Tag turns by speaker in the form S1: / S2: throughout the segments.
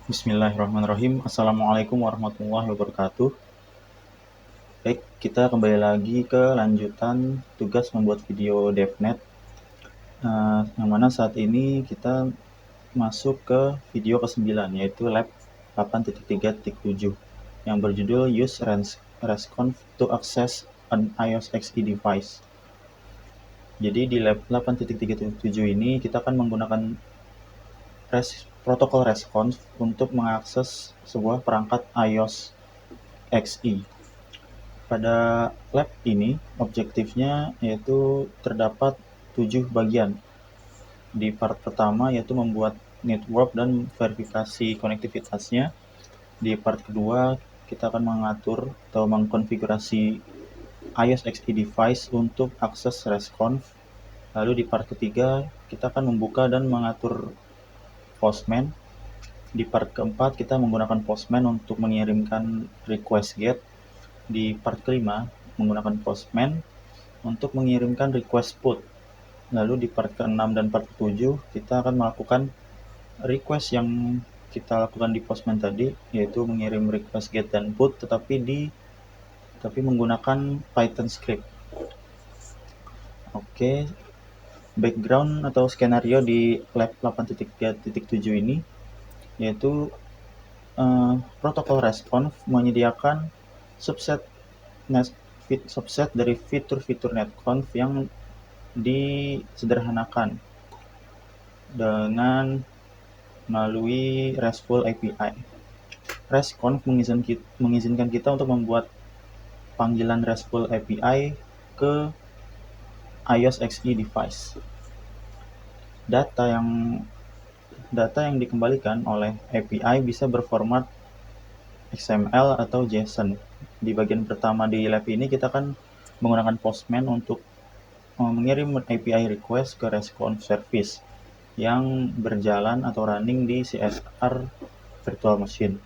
S1: Bismillahirrahmanirrahim. Assalamualaikum warahmatullahi wabarakatuh. Baik, kita kembali lagi ke lanjutan tugas membuat video DevNet. Yang mana saat ini kita masuk ke video ke-9, yaitu Lab 8.3.7 yang berjudul Use Resconf to Access an iOS XE Device. Jadi di Lab 8.3.7 ini kita akan menggunakan protokol Resconf untuk mengakses sebuah perangkat iOS XE. Pada lab ini, objektifnya yaitu terdapat 7 bagian. Di part pertama yaitu membuat network dan verifikasi konektivitasnya. Di part kedua, kita akan mengatur atau mengkonfigurasi iOS XE device untuk akses Resconf. Lalu di part ketiga, kita akan membuka dan mengatur Postman. Di part keempat, kita menggunakan Postman untuk mengirimkan request get. Di part kelima, menggunakan Postman untuk mengirimkan request put. Lalu di part ke-6 dan part ke-7 kita akan melakukan request yang kita lakukan di Postman tadi, yaitu mengirim request get dan put tapi menggunakan Python script. Oke, background atau skenario di lab 8.3.7 ini yaitu protokol Resconf menyediakan subset dari fitur-fitur netconf yang disederhanakan dengan melalui RESTful API. Resconf mengizinkan kita untuk membuat panggilan RESTful API ke iOS XE device. Data yang dikembalikan oleh API bisa berformat XML atau JSON. Di bagian pertama di lab ini kita akan menggunakan Postman untuk mengirim API request ke Resconf service yang berjalan atau running di CSR virtual machine.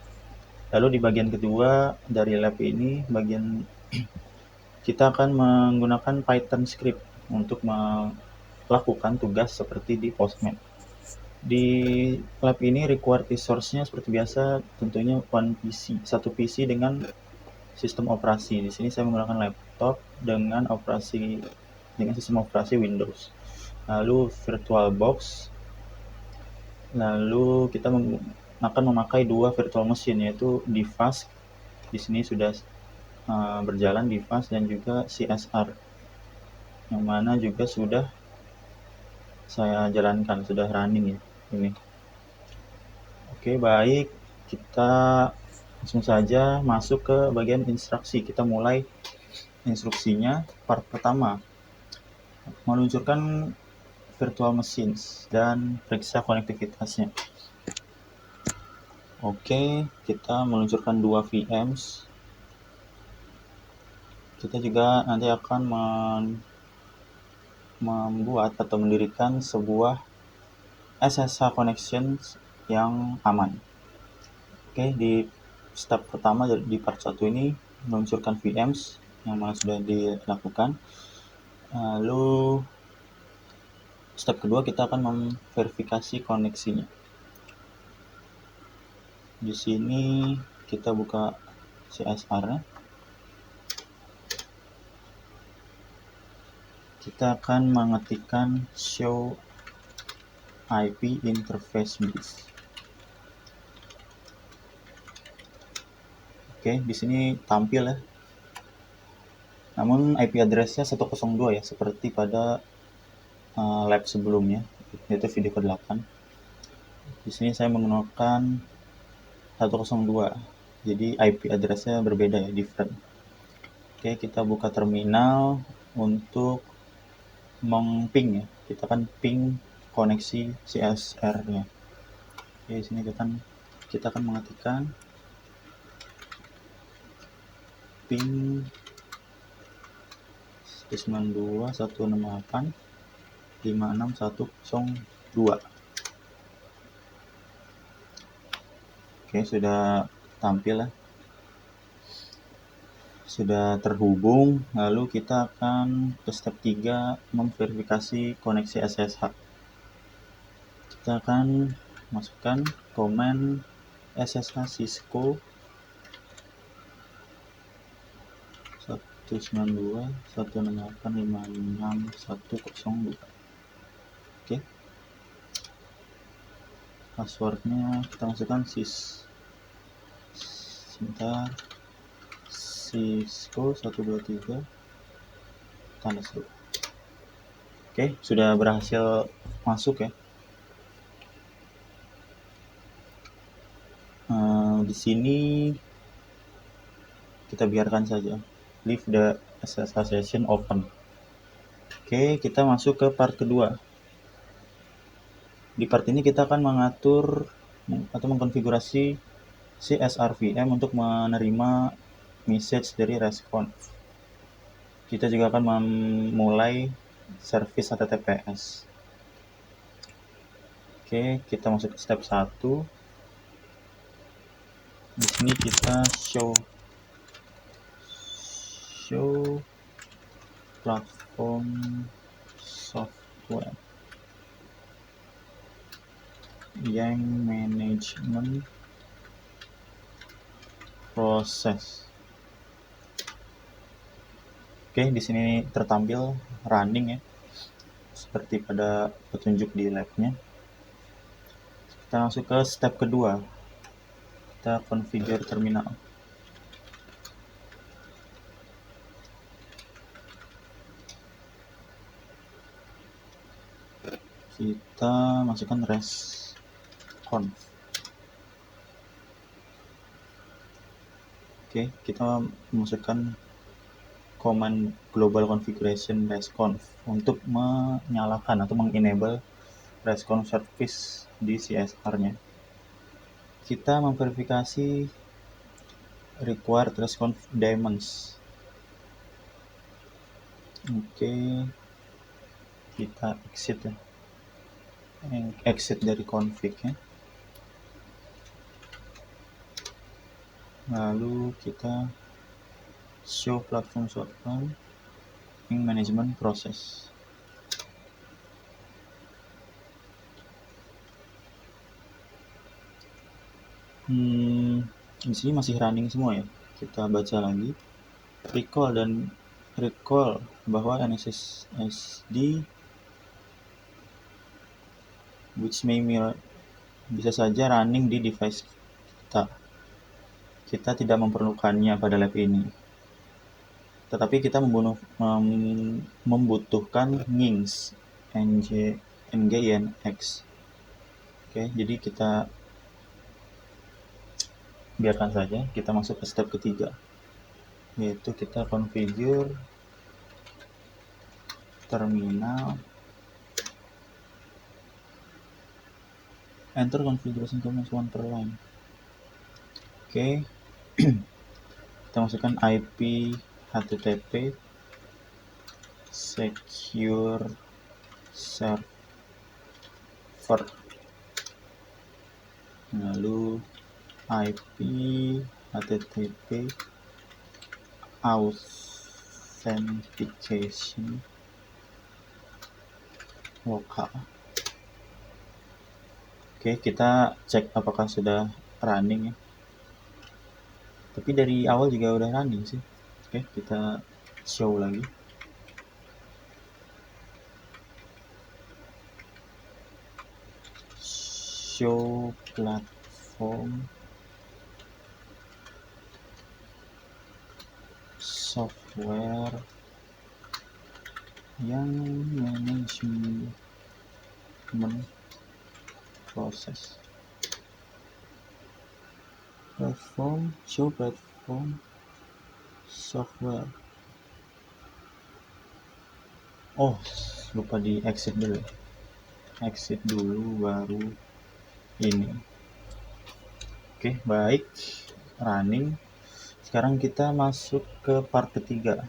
S1: Lalu di bagian kedua dari lab ini, kita akan menggunakan Python script untuk melakukan tugas seperti di Postman. Di lab ini required resource-nya seperti biasa tentunya satu PC dengan sistem operasi. Di sini saya menggunakan laptop dengan sistem operasi Windows. Lalu VirtualBox. Lalu kita akan memakai dua virtual machine, yaitu DFAS. Di sini sudah berjalan DFAS dan juga CSR, yang mana juga sudah saya jalankan, sudah running ya ini. Oke, baik, kita langsung saja masuk ke bagian instruksi. Kita mulai instruksinya. Part pertama, meluncurkan virtual machines dan periksa konektivitasnya. Oke, kita meluncurkan 2 VMs. Kita juga nanti akan membuat atau mendirikan sebuah SSH connections yang aman. Oke, di step pertama di part 1 ini meluncurkan VMs yang mana sudah dilakukan. Lalu step kedua kita akan memverifikasi koneksinya. Di sini kita buka CSR-nya. Kita akan mengetikkan show IP interface bits. Oke, di sini tampil ya. Namun IP address-nya 102 ya, seperti pada lab sebelumnya, yaitu video ke-8. Di sini saya menggunakan 102. Jadi IP address-nya berbeda ya, different. Oke, kita buka terminal untuk meng-ping ya. Kita akan ping koneksi CSR-nya. Oke, di sini kita akan mengetikkan ping 192.168.56.102. Oke, sudah tampil ya. Sudah terhubung. Lalu kita akan ke step 3, memverifikasi koneksi SSH. Kita akan masukkan command SSH Cisco 192.168.56.102. Oke, passwordnya kita masukkan sebentar, Cisco 123 tanda seru. Oke, sudah berhasil masuk ya. Di sini kita biarkan saja, leave the SSH session open. Oke, kita masuk ke part kedua. Di part ini kita akan mengatur atau mengkonfigurasi si SRVM untuk menerima message dari response. Kita juga akan memulai service HTTPS. Oke, kita masuk ke step 1. Di sini kita show platform software yang management proses. Oke, di sini tertampil running ya, seperti pada petunjuk di labnya. Kita masuk ke step kedua. Kita configure terminal. Kita masukkan resconf. Oke, kita masukkan command global configuration resconf untuk menyalakan atau mengenable response service di CSR-nya. Kita memverifikasi required response daemons. Oke, kita exit dari config ya. Lalu kita show platform software in management process. Di sini masih running semua ya. Kita baca lagi. Recall bahwa NSSD which may bisa saja running di device kita. Kita tidak memerlukannya pada lab ini. Tetapi kita membutuhkan nginx nginx. Oke, jadi kita biarkan saja. Kita masuk ke step ketiga, yaitu kita configure terminal. Enter configuration commands one per line. Oke. Kita masukkan IP HTTP secure server, lalu IP HTTP authentication lokal. Oke, kita cek apakah sudah running ya. Tapi dari awal juga udah running sih. Oke, kita show lagi. Show platform software yang management proses. Show platform software. Oh, lupa di exit dulu. Exit dulu baru ini. Oke, baik. Running. Sekarang kita masuk ke part ketiga,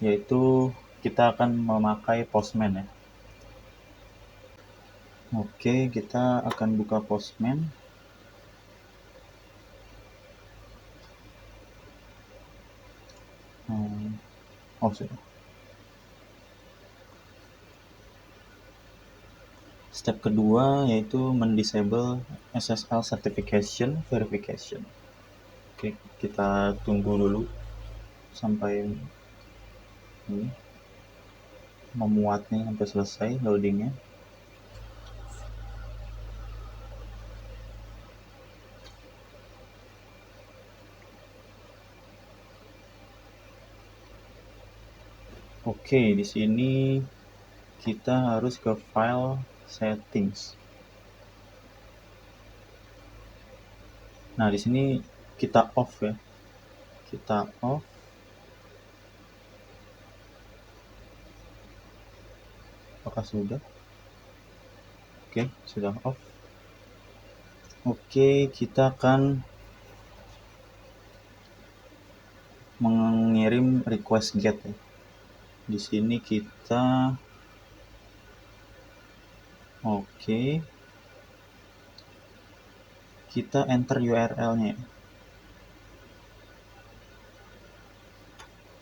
S1: yaitu kita akan memakai Postman ya. Oke, kita akan buka Postman. Sudah. Step kedua yaitu mendisable SSL certification verification. Oke, kita tunggu dulu sampai ini memuatnya sampai selesai loadingnya. Oke, di sini kita harus ke file settings. Nah, di sini kita off ya. Kita off. Apakah sudah? Oke, sudah off. Oke, kita akan mengirim request get ya. Di sini kita kita enter URL-nya.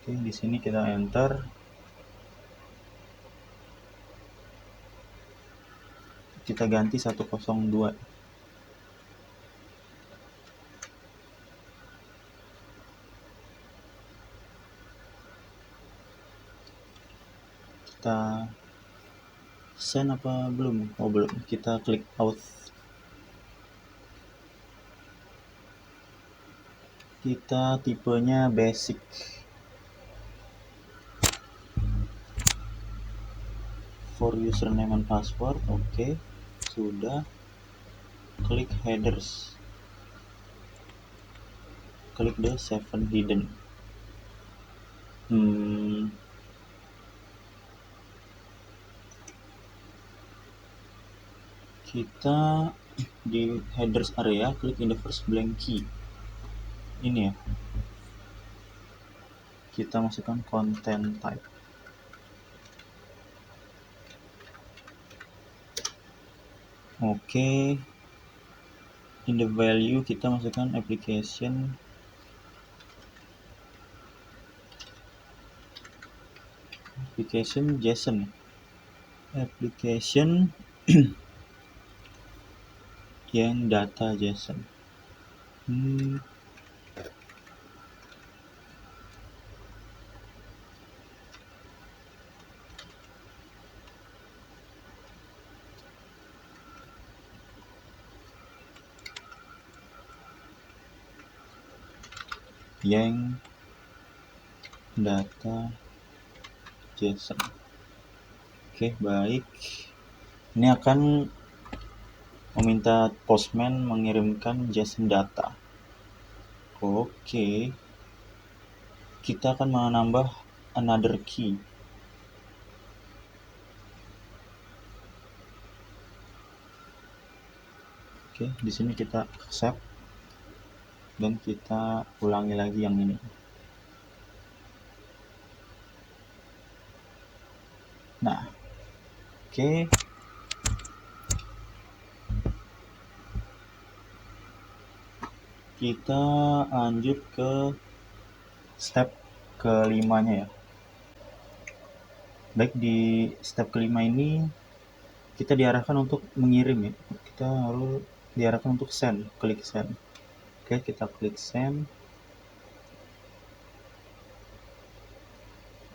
S1: Oke, di sini kita enter. Kita ganti 102. Kita send apa belum? Oh, belum. Kita klik out. Kita tipenya basic. For username and password, oke. Sudah. Klik headers. Klik the 7 hidden. Kita di headers area klik in the first blank key. Ini ya. Kita masukkan content type. Oke. In the value kita masukkan application JSON. Application yang data JSON. Yang data JSON. Oke, baik. Ini akan meminta Postman mengirimkan JSON data. Oke. Kita akan menambah another key. Oke, di sini kita accept dan kita ulangi lagi yang ini. Nah, oke. Kita lanjut ke step kelimanya ya. Baik, di step kelima ini kita diarahkan untuk mengirim ya. Kita harus diarahkan untuk send, klik send. Oke, kita klik send.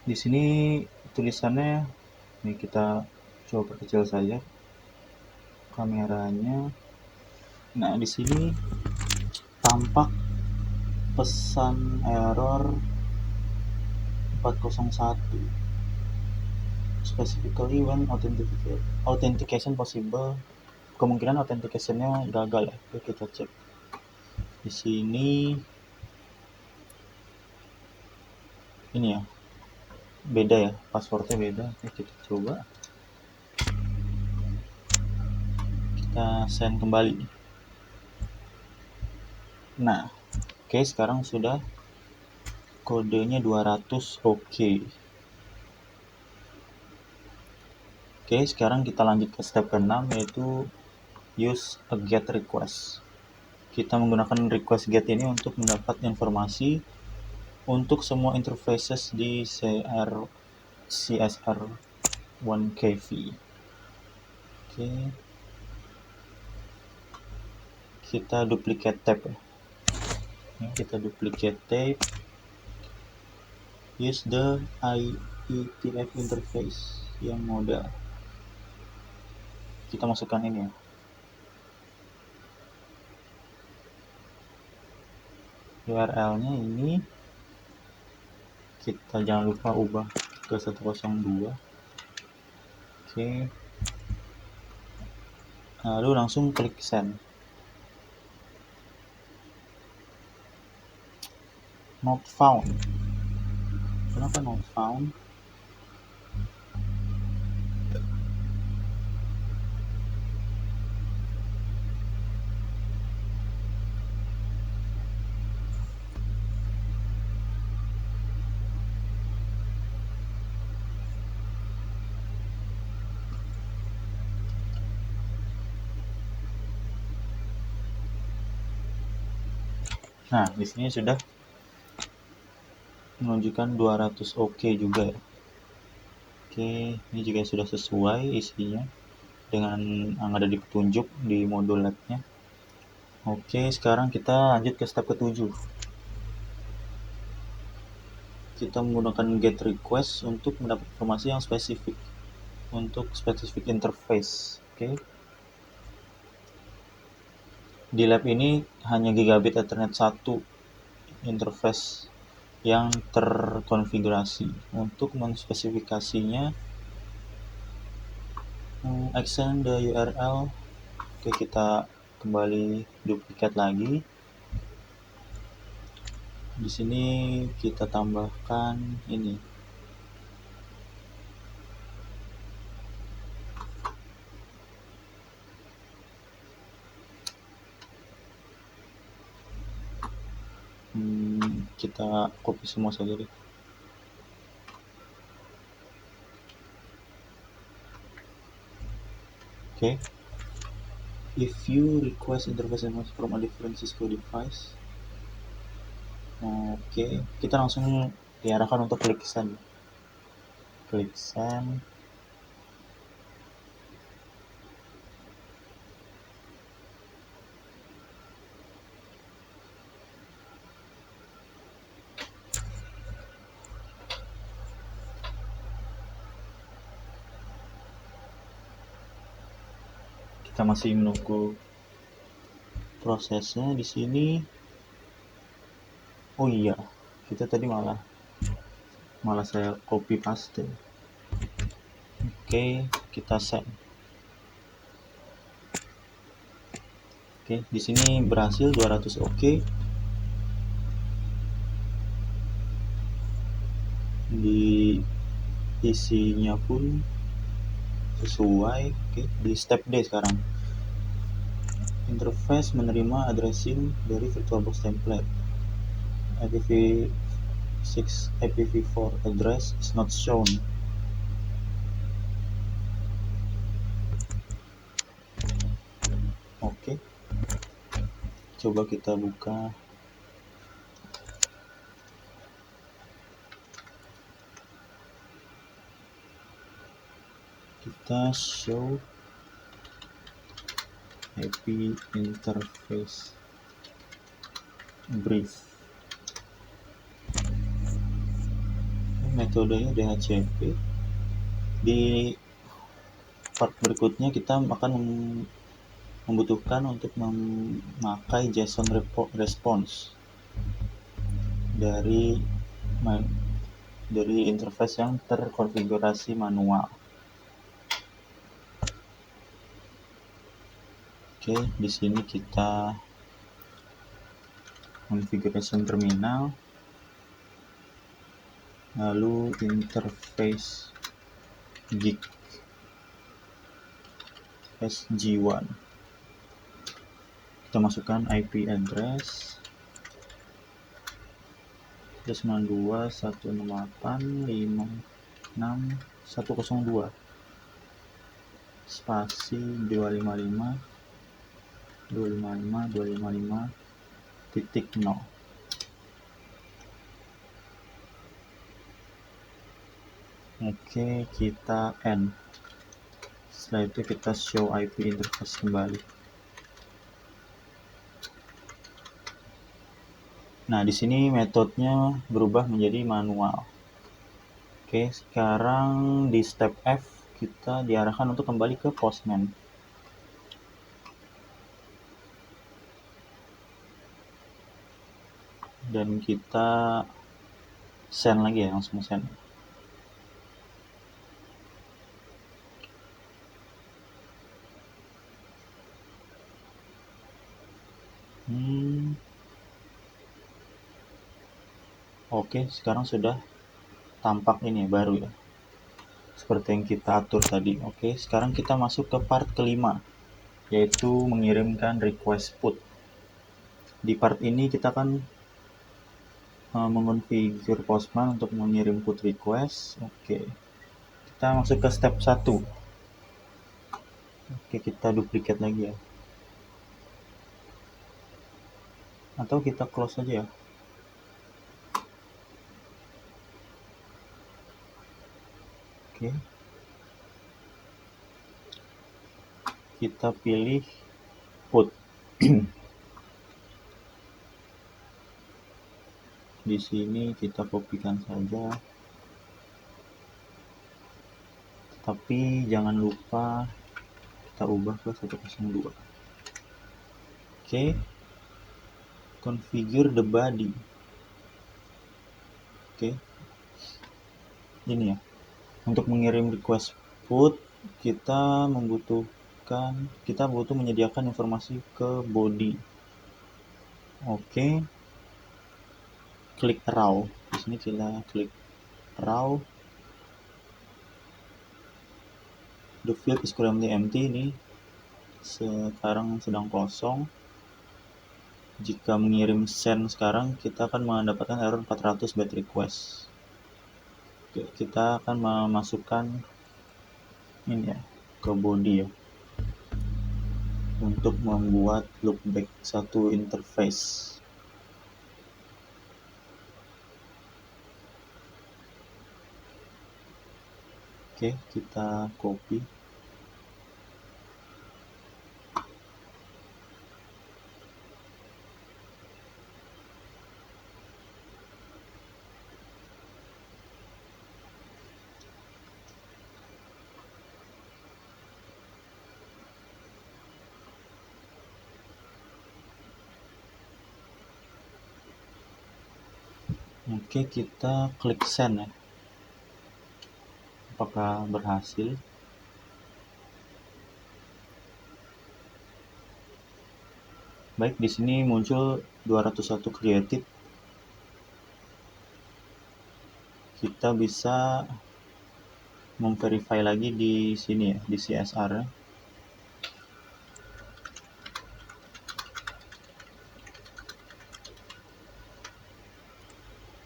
S1: Di sini tulisannya, ini kita coba perkecil saja kameranya. Nah, di sini tampak pesan error 401. Specifically when authentication possible. Kemungkinan authentication-nya gagal ya. Oke, kita cek. Di sini ini ya. Beda ya, passwordnya beda. Oke, kita coba. Kita send kembali. Nah, oke, sekarang sudah kodenya 200. Oke, sekarang kita lanjut ke step ke-6 yaitu use a get request. Kita menggunakan request get ini untuk mendapat informasi untuk semua interfaces di CSR1KV. Oke, kita duplicate tab ya. Kita duplicate tab, use the IETF interface yang modal. Kita masukkan ini ya, URL-nya ini kita jangan lupa ubah ke 102. Oke, lalu langsung klik send. Not found. Kenapa not found? Nah, di sini sudah menunjukkan 200 oke juga ya. Oke, ini juga sudah sesuai isinya dengan yang ada di petunjuk di modul lab-nya. Oke, sekarang kita lanjut ke step ke-7. Kita menggunakan get request untuk mendapat informasi yang spesifik untuk spesifik interface. Oke. Di lab ini hanya gigabit Ethernet 1 interface yang terkonfigurasi. Untuk menspesifikasinya, extend the URL. Oke, kita kembali duplicate lagi. Di sini kita tambahkan ini. Kita copy semua saja deh. Oke. If you request interface from a different Cisco device, oke, kita langsung diarahkan untuk klik send. Klik send. Kita masih menunggu prosesnya di sini. Oh iya, kita tadi malah saya copy paste. Oke, kita send. Oke, di sini berhasil 200 oke. Di isinya pun sesuai. Oke, di step D sekarang. Interface menerima addressing dari VirtualBox template. IPv6 IPv4 address is not shown. Oke. Coba kita buka. Kita show IP interface brief. Metodenya DHCP. Di part berikutnya kita akan membutuhkan untuk memakai JSON response dari interface yang terkonfigurasi manual. Oke, di sini kita configuration terminal, lalu interface gig SG1. Kita masukkan IP address 192.168.56.102 spasi 255.255.255.0. Oke, kita end. Setelah itu kita show IP interface kembali. Nah, di sini metodenya berubah menjadi manual. Oke, sekarang di step F kita diarahkan untuk kembali ke Postman. Dan kita send lagi ya, langsung send. Oke, sekarang sudah tampak ini baru ya, seperti yang kita atur tadi. Oke, sekarang kita masuk ke part kelima, yaitu mengirimkan request put. Di part ini kita akan mengonfigure Postman untuk mengirim put request. Oke, kita masuk ke step 1. Oke, kita duplicate lagi ya, atau kita close aja ya. Oke, kita pilih put. Di sini kita kopikan saja, tapi jangan lupa kita ubah ke 102. Oke, configure the body. Oke, ini ya, untuk mengirim request put kita butuh menyediakan informasi ke body. Oke, klik raw. Di sini kita klik raw. The field is currently empty. Ini sekarang sedang kosong. Jika mengirim send sekarang, kita akan mendapatkan error 400 byte request. Oke, kita akan memasukkan ini ya ke body ya, untuk membuat loopback satu interface. Oke, kita copy. Oke, kita klik send ya. Apakah berhasil? Baik, di sini muncul 201 created. Kita bisa memverify lagi di sini ya, di CSR.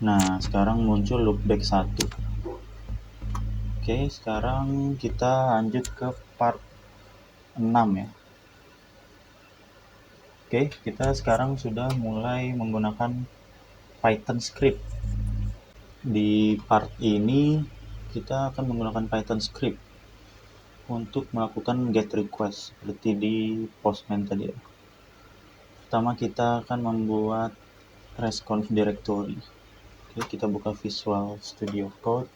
S1: Nah, sekarang muncul loopback 1. Oke, sekarang kita lanjut ke part 6 ya. Oke, kita sekarang sudah mulai menggunakan Python script. Di part ini kita akan menggunakan Python script untuk melakukan get request seperti di Postman tadi ya. Pertama kita akan membuat response directory. Oke, kita buka Visual Studio Code.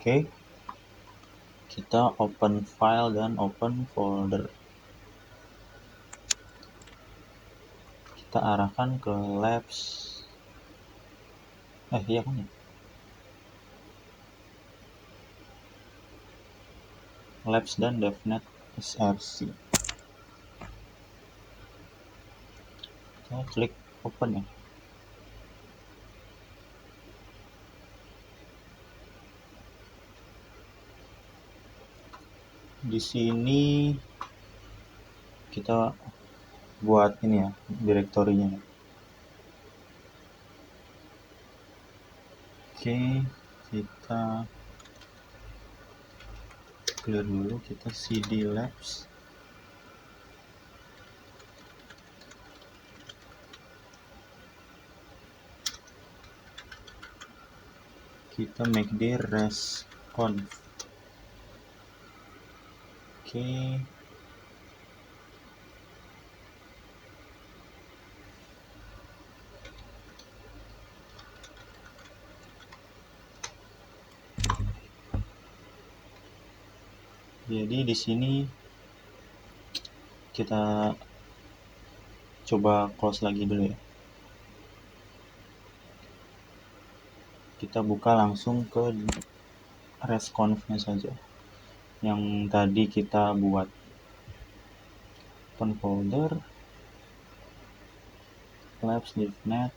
S1: Oke, kita open file dan open folder. Kita arahkan ke labs. Iya kan ya? Labs dan DevNet SRC. Kita klik open ya. Di sini kita buat ini ya, direktorinya. Oke, kita clear dulu, kita cd labs. Kita make the resconf. Oke. Jadi di sini kita coba close lagi dulu ya. Kita buka langsung ke resconf-nya saja yang tadi kita buat. Open folder, labs divnet,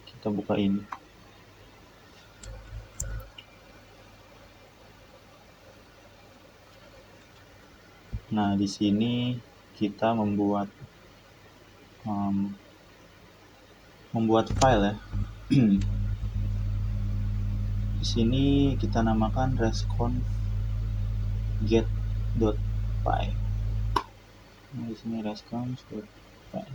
S1: kita buka ini. Nah, di sini kita membuat file ya. Di sini kita namakan resconf get.py. Nah, di sini resconf.py.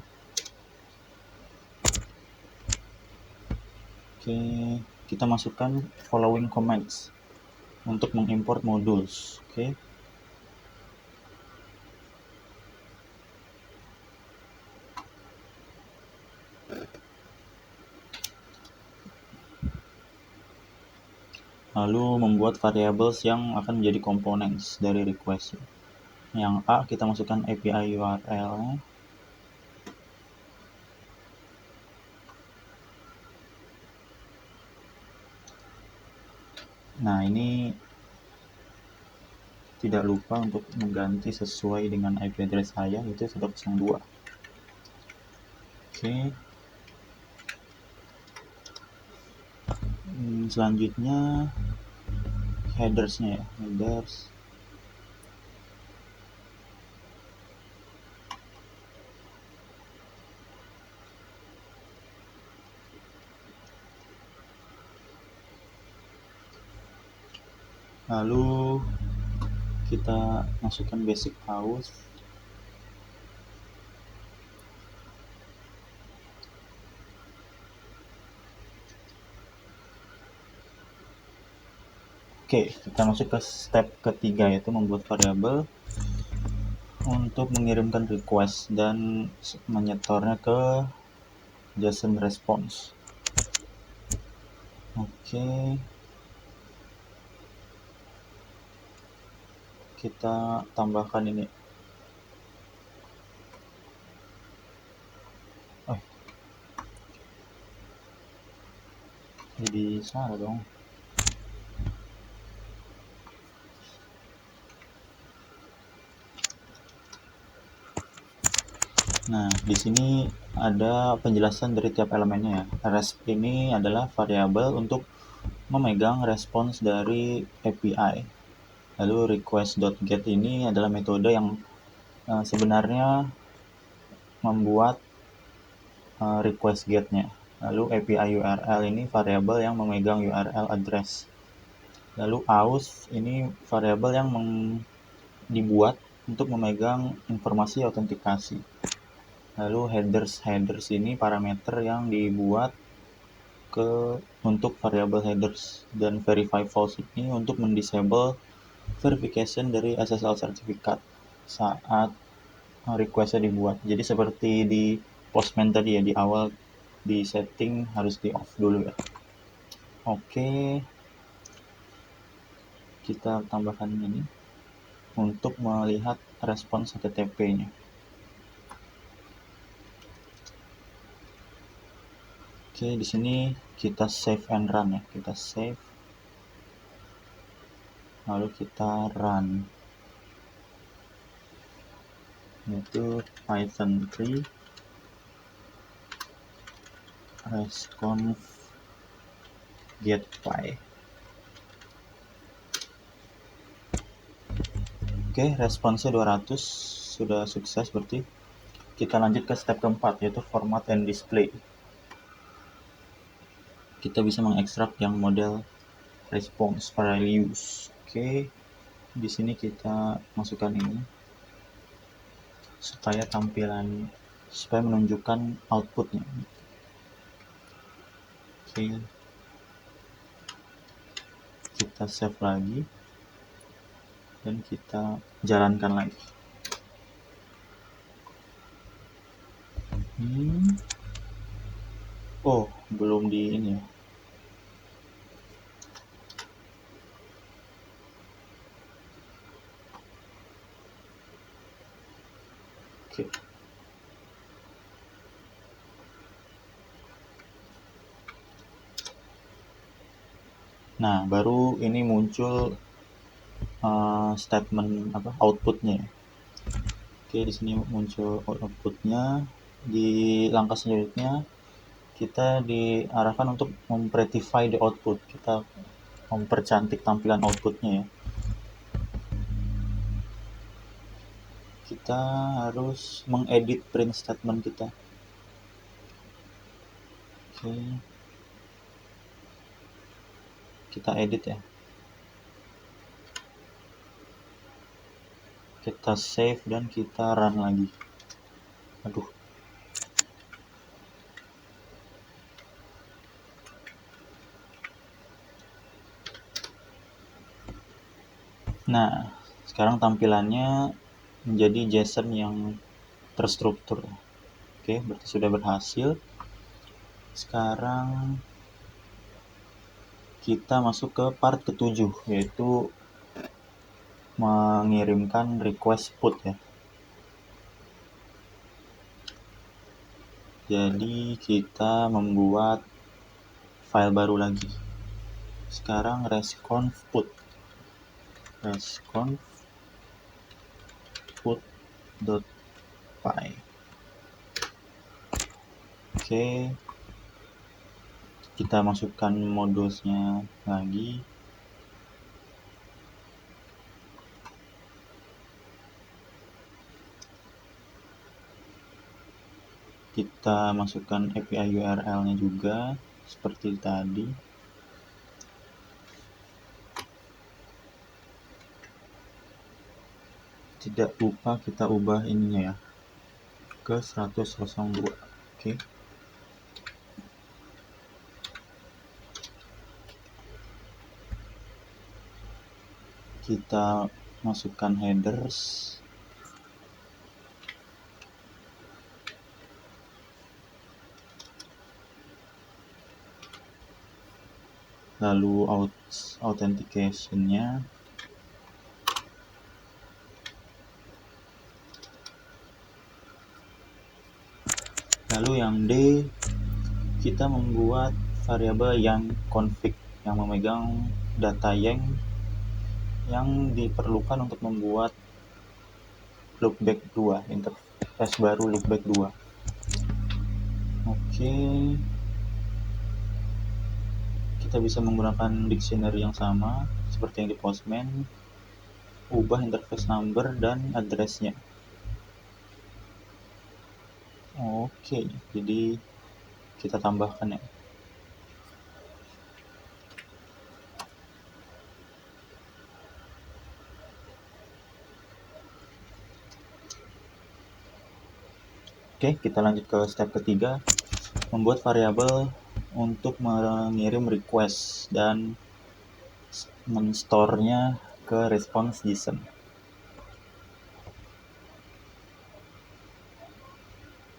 S1: Oke, kita masukkan following commands untuk mengimport modules. Oke. Lalu membuat variables yang akan menjadi components dari request. Yang A, kita masukkan API URL. Nah, ini tidak lupa untuk mengganti sesuai dengan IP address saya, itu 102. Oke. Selanjutnya headersnya ya, headers. Lalu kita masukkan basic house. Oke, kita masuk ke step ketiga, yaitu membuat variabel untuk mengirimkan request dan menyetornya ke JSON response. Oke, kita tambahkan ini. Jadi salah dong. Nah, di sini ada penjelasan dari tiap elemennya ya. Resp ini adalah variabel untuk memegang respons dari API. Lalu request.get ini adalah metode yang sebenarnya membuat request get-nya. Lalu API URL ini variabel yang memegang URL address. Lalu aus ini variabel yang dibuat untuk memegang informasi autentikasi. Lalu headers ini parameter yang dibuat untuk variabel headers, dan verify false ini untuk mendisable verification dari SSL certificate saat request-nya dibuat. Jadi seperti di Postman tadi ya, di awal di setting harus di off dulu ya. Oke, kita tambahkan ini untuk melihat respons HTTP-nya. Oke, di sini kita save and run ya. Kita save. Lalu kita run. Yaitu Python 3 resconf get.py. Oke, responsnya 200, sudah sukses berarti. Kita lanjut ke step keempat, yaitu format and display. Kita bisa mengekstrak yang model response values. Oke, di sini kita masukkan ini supaya menunjukkan outputnya. Oke, kita save lagi dan kita jalankan lagi. Oh, belum di ini ya. Oke. Nah, baru ini muncul statement outputnya. Oke, di sini muncul outputnya. Di langkah selanjutnya kita diarahkan untuk mempretify the output. Kita mempercantik tampilan outputnya ya. Kita harus mengedit print statement kita. Oke. Kita edit ya. Kita save dan kita run lagi. Aduh. Nah, sekarang tampilannya menjadi JSON yang terstruktur. Oke, berarti sudah berhasil. Sekarang kita masuk ke part ke-7, yaitu mengirimkan request put ya. Jadi kita membuat file baru lagi. Sekarang resconf put.py. Oke, kita masukkan modulsnya lagi. Kita masukkan API URL-nya juga seperti tadi. Tidak lupa kita ubah ininya ya ke 100.2. Oke. Kita masukkan headers. Lalu authentication-nya. Lalu yang D, kita membuat variabel yang config, yang memegang data yang diperlukan untuk membuat loopback 2, interface baru loopback 2. Oke. Kita bisa menggunakan dictionary yang sama seperti yang di Postman. Ubah interface number dan address-nya. Oke, jadi kita tambahkan ya. Oke, kita lanjut ke step ketiga, membuat variabel untuk mengirim request dan men-store-nya ke response JSON.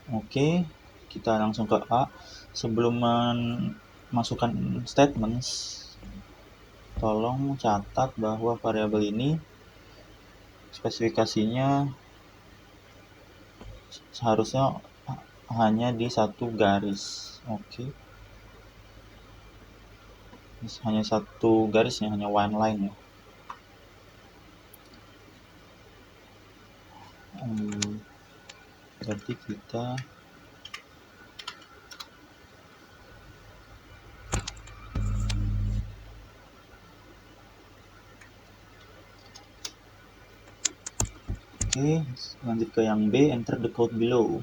S1: Oke, kita langsung ke A. Sebelum memasukkan statements, tolong catat bahwa variabel ini spesifikasinya seharusnya hanya di satu garis. Oke. Hanya satu garisnya, hanya one line ya. Berarti kita Oke, lanjut ke yang B, enter the code below.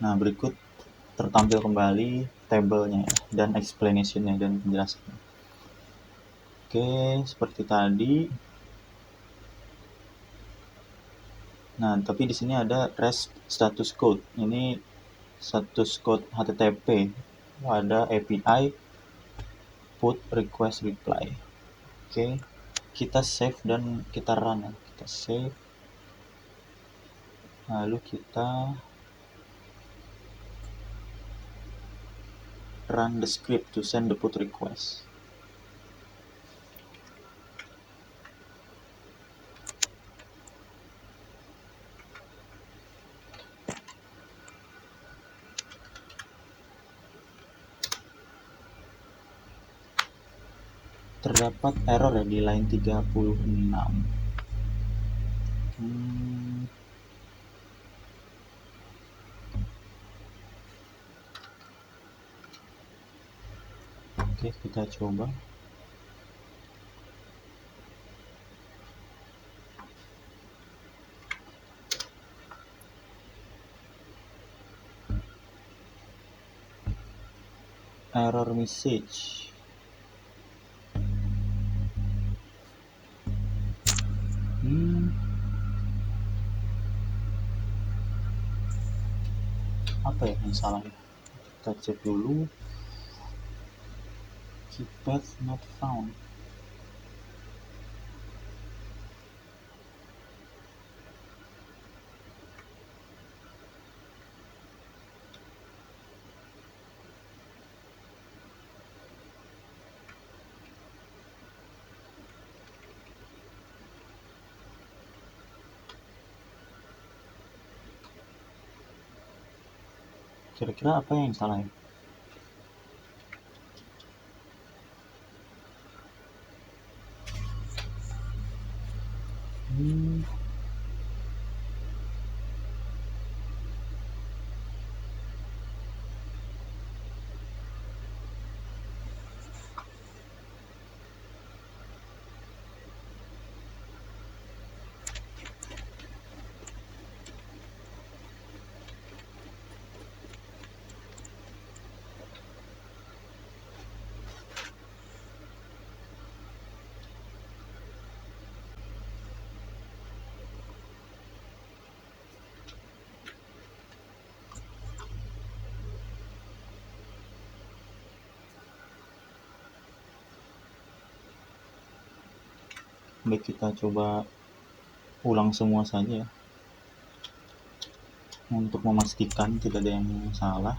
S1: Nah, berikut tertampil kembali tabelnya dan explanation-nya dan penjelasannya. Oke, seperti tadi. Nah, tapi di sini ada REST status code. Ini status code HTTP. Ada API put request reply. Oke, kita save dan kita run ya. Kita save. Lalu kita run the script to send the put request. Terdapat error ya di line 36. Oke, kita coba. Error message. Apa ya yang salah? Kita cek dulu. Keypad not found. Kira-kira apa yang salah ya? Baik, kita coba ulang semua saja ya, untuk memastikan tidak ada yang salah.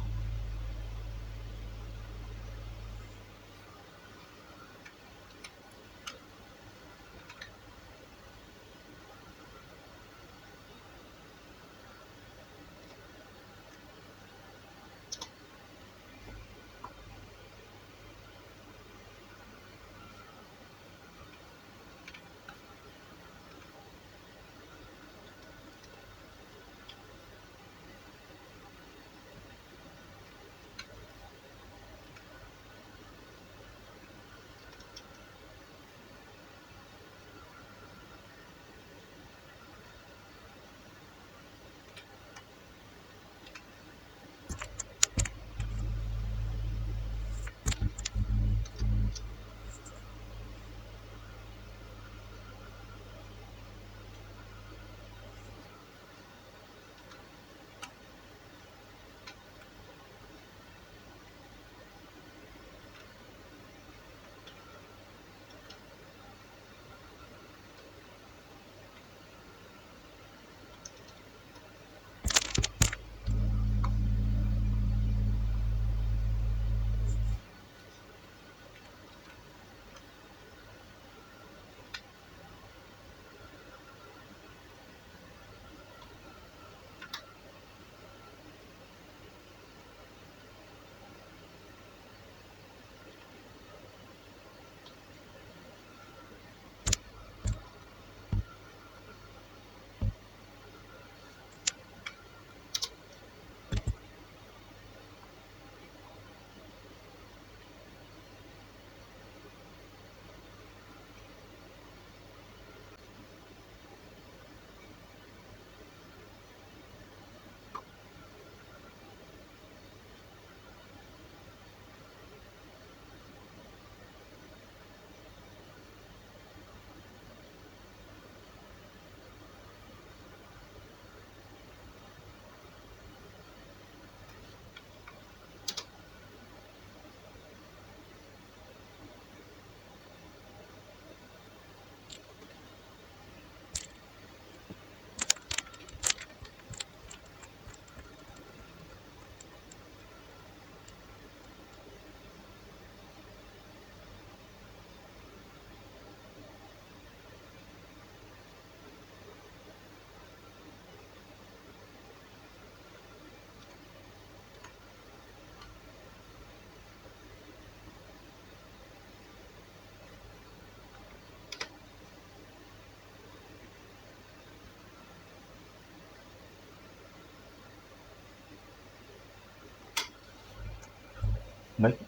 S1: Baik,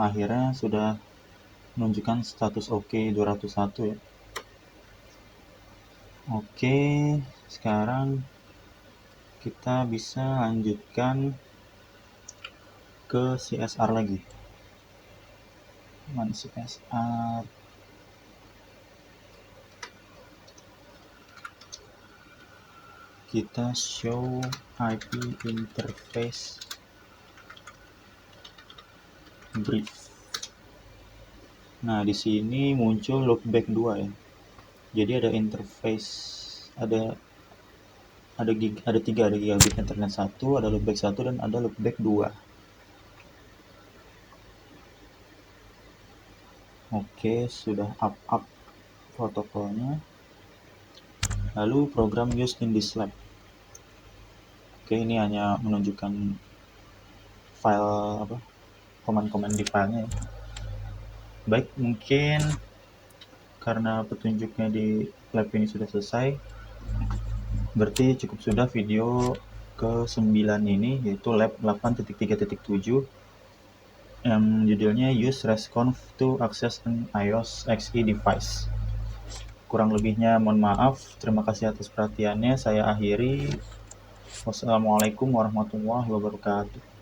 S1: akhirnya sudah menunjukkan status oke 201 ya. Oke, sekarang kita bisa lanjutkan ke CSR lagi. Mana CSR? Kita show IP interface brief. Nah, di sini muncul loopback 2 ya. Jadi ada interface, ada tiga, ada gigabit internet 1, ada loopback 1, dan ada loopback 2. Oke, sudah up protokolnya. Lalu program used in this lab. Oke, ini hanya menunjukkan file komen-komen di filenya ya. Baik, mungkin karena petunjuknya di lab ini sudah selesai, berarti cukup sudah video ke-9 ini, yaitu lab 8.3.7 yang judulnya Use RESTconf to Access an iOS XE Device. Kurang lebihnya mohon maaf. Terima kasih atas perhatiannya. Saya akhiri. Wassalamualaikum warahmatullahi wabarakatuh.